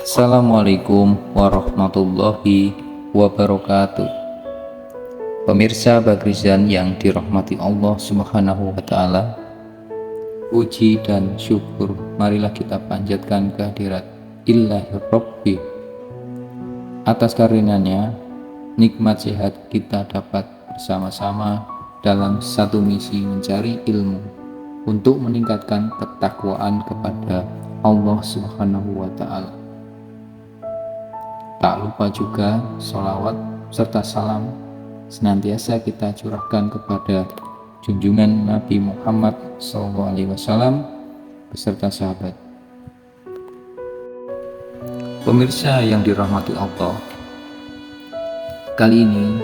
Assalamualaikum warahmatullahi wabarakatuh. Pemirsa Bagrisan yang dirahmati Allah Subhanahu wa Ta'ala, puji dan syukur marilah kita panjatkan kehadirat Ilahi Rabbi. Atas karunia-Nya, nikmat sehat kita dapat bersama-sama dalam satu misi mencari ilmu untuk meningkatkan ketakwaan kepada Allah Subhanahu wa Ta'ala. Tak lupa juga sholawat serta salam senantiasa kita curahkan kepada junjungan Nabi Muhammad SAW beserta sahabat. Pemirsa yang dirahmati Allah, kali ini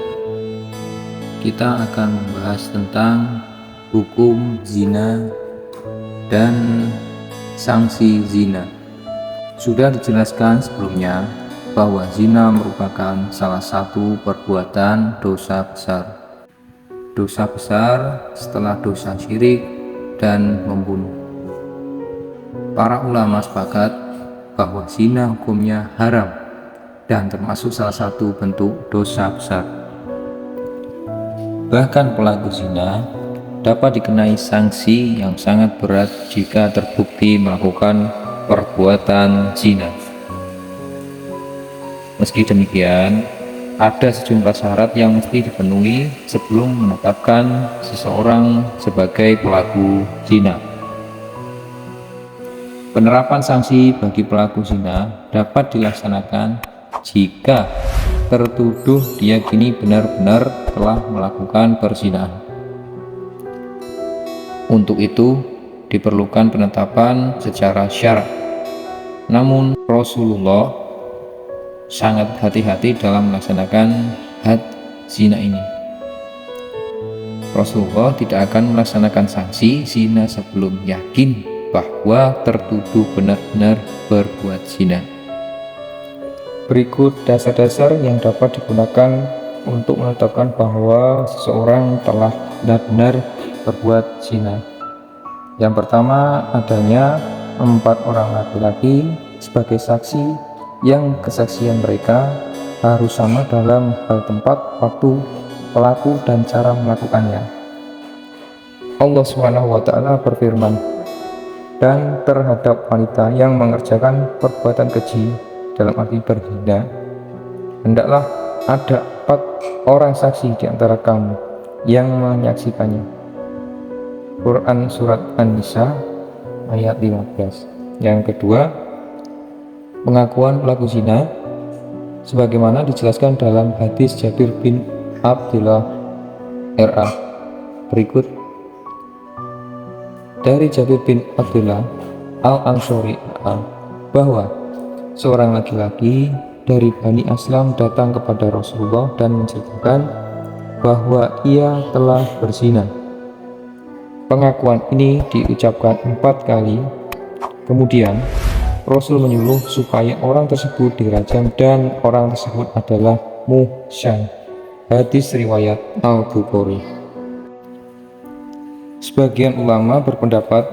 kita akan membahas tentang hukum zina dan sanksi zina. Sudah dijelaskan sebelumnya bahwa zina merupakan salah satu perbuatan dosa besar. Dosa besar setelah dosa syirik dan membunuh. Para ulama sepakat bahwa zina hukumnya haram dan termasuk salah satu bentuk dosa besar. Bahkan pelaku zina dapat dikenai sanksi yang sangat berat jika terbukti melakukan perbuatan zina. Meski demikian, ada sejumlah syarat yang mesti dipenuhi sebelum menetapkan seseorang sebagai pelaku zina. Penerapan sanksi bagi pelaku zina dapat dilaksanakan jika tertuduh diyakini benar-benar telah melakukan perzinahan. Untuk itu diperlukan penetapan secara syarat. Namun Rasulullah sangat hati-hati dalam melaksanakan had zina ini. Rasulullah tidak akan melaksanakan sanksi zina sebelum yakin bahwa tertuduh benar-benar berbuat zina. Berikut dasar-dasar yang dapat digunakan untuk menetapkan bahwa seseorang telah benar-benar berbuat zina. Yang pertama, adanya 4 orang laki-laki sebagai saksi yang kesaksian mereka harus sama dalam hal tempat, waktu, pelaku, dan cara melakukannya. Allah SWT berfirman, dan terhadap wanita yang mengerjakan perbuatan keji dalam arti berzina, hendaklah ada 4 orang saksi di antara kamu yang menyaksikannya. Quran Surat An-Nisa ayat 15. Yang kedua, pengakuan pelaku zina sebagaimana dijelaskan dalam hadis Jabir bin Abdullah RA berikut. Dari Jabir bin Abdullah Al-Ansori bahwa seorang laki-laki dari Bani Aslam datang kepada Rasulullah dan menceritakan bahwa ia telah berzina. Pengakuan ini diucapkan 4 kali. Kemudian Rasul menyuruh supaya orang tersebut dirajam dan orang tersebut adalah muhsan. Hadis riwayat Al-Bukhari. Sebagian ulama berpendapat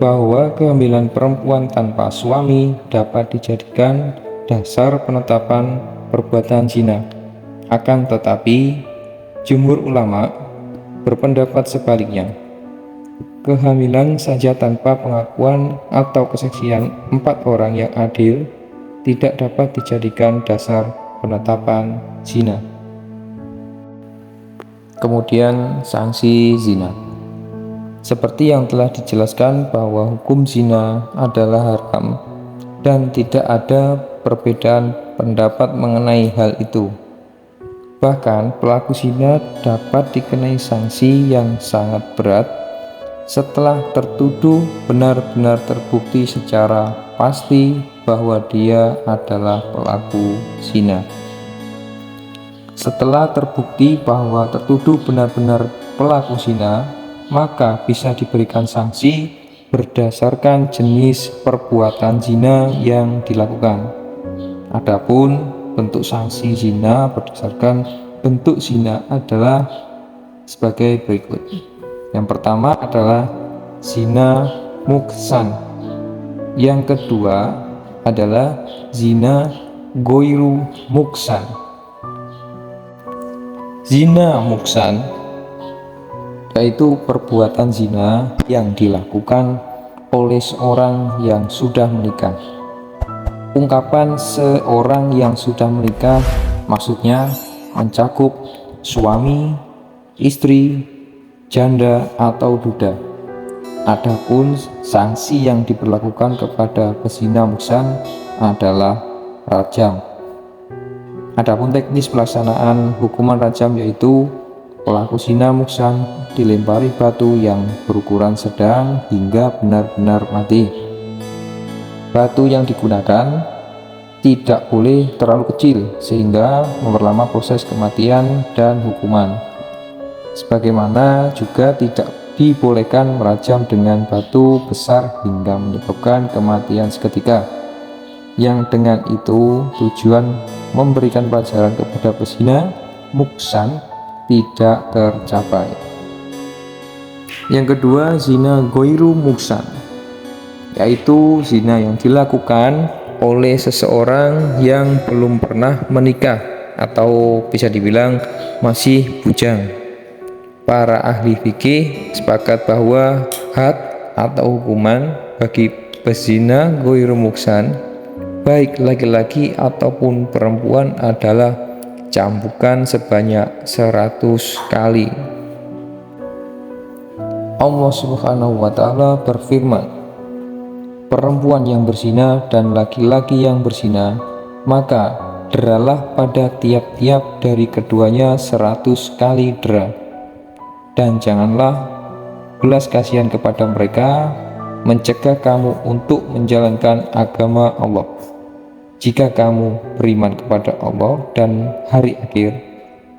bahwa kehamilan perempuan tanpa suami dapat dijadikan dasar penetapan perbuatan zina. Akan tetapi, jumhur ulama berpendapat sebaliknya. Kehamilan saja tanpa pengakuan atau kesaksian 4 orang yang adil tidak dapat dijadikan dasar penetapan zina. Kemudian sanksi zina. Seperti yang telah dijelaskan bahwa hukum zina adalah haram dan tidak ada perbedaan pendapat mengenai hal itu. Bahkan pelaku zina dapat dikenai sanksi yang sangat berat setelah tertuduh benar-benar terbukti secara pasti bahwa dia adalah pelaku zina. Setelah terbukti bahwa tertuduh benar-benar pelaku zina, maka bisa diberikan sanksi berdasarkan jenis perbuatan zina yang dilakukan. Adapun bentuk sanksi zina berdasarkan bentuk zina adalah sebagai berikut. Yang pertama adalah zina muksan. Yang kedua adalah zina goiru muksan. Zina muksan yaitu perbuatan zina yang dilakukan oleh seorang yang sudah menikah. Ungkapan seorang yang sudah menikah maksudnya mencakup suami, istri, janda atau duda. Adapun sanksi yang diberlakukan kepada pezina muksan adalah rajam. Adapun teknis pelaksanaan hukuman rajam yaitu pelaku zina muksan dilempari batu yang berukuran sedang hingga benar-benar mati. Batu yang digunakan tidak boleh terlalu kecil sehingga memperlama proses kematian dan hukuman. Sebagaimana juga tidak dibolehkan merajam dengan batu besar hingga menyebabkan kematian seketika, yang dengan itu tujuan memberikan pelajaran kepada pezina muksan tidak tercapai. Yang kedua, zina goiru muksan, yaitu zina yang dilakukan oleh seseorang yang belum pernah menikah atau bisa dibilang masih bujang. Para ahli fikih sepakat bahwa had atau hukuman bagi pezina goiru muksan baik laki-laki ataupun perempuan adalah cambukan sebanyak 100 kali. Allah Subhanahu wa Ta'ala berfirman, perempuan yang berzina dan laki-laki yang berzina, maka deralah pada tiap-tiap dari keduanya 100 kali dera. Dan janganlah belas kasihan kepada mereka, mencegah kamu untuk menjalankan agama Allah. Jika kamu beriman kepada Allah dan hari akhir,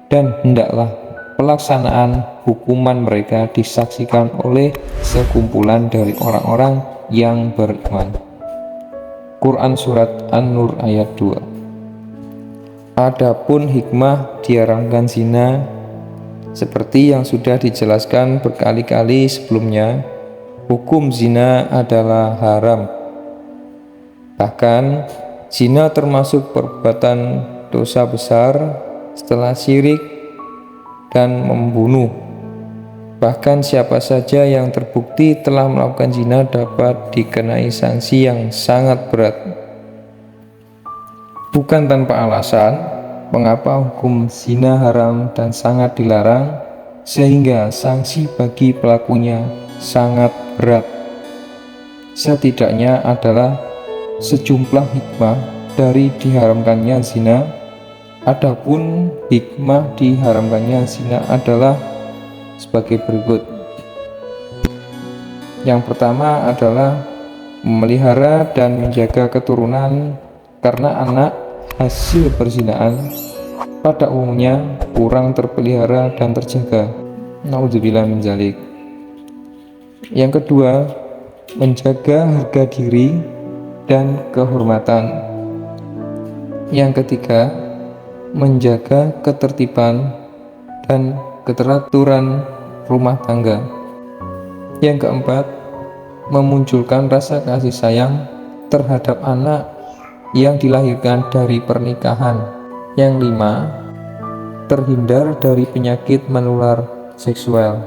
dan hendaklah pelaksanaan hukuman mereka disaksikan oleh sekumpulan dari orang-orang yang beriman. Quran Surat An-Nur ayat 2. Adapun hikmah diharamkan zina, seperti yang sudah dijelaskan berkali-kali sebelumnya, hukum zina adalah haram. Bahkan zina termasuk perbuatan dosa besar setelah syirik dan membunuh. Bahkan siapa saja yang terbukti telah melakukan zina dapat dikenai sanksi yang sangat berat. Bukan tanpa alasan mengapa hukum zina haram dan sangat dilarang, sehingga sanksi bagi pelakunya sangat berat. Setidaknya adalah sejumlah hikmah dari diharamkannya zina. Adapun hikmah diharamkannya zina adalah sebagai berikut. Yang pertama adalah memelihara dan menjaga keturunan, karena anak hasil perzinaan pada umumnya kurang terpelihara dan terjaga. Naudzubillah min dzalik. Yang kedua, menjaga harga diri dan kehormatan. Yang ketiga, menjaga ketertiban dan keteraturan rumah tangga. Yang keempat, memunculkan rasa kasih sayang terhadap anak yang dilahirkan dari pernikahan. Yang lima, terhindar dari penyakit menular seksual.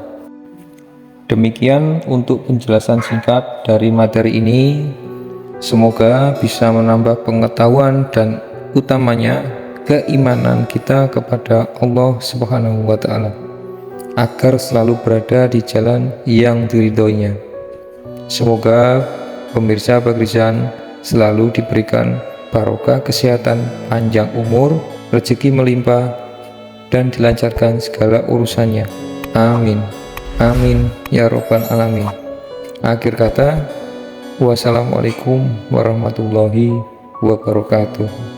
Demikian untuk penjelasan singkat dari materi ini. Semoga bisa menambah pengetahuan dan utamanya keimanan kita kepada Allah Subhanahu wa Ta'ala, agar selalu berada di jalan yang diridhoinya. Semoga pemirsa Bagrisan selalu diberikan barokah kesehatan, panjang umur, rezeki melimpah, dan dilancarkan segala urusannya. Amin. Amin ya robbal alamin. Akhir kata, wassalamualaikum warahmatullahi wabarakatuh.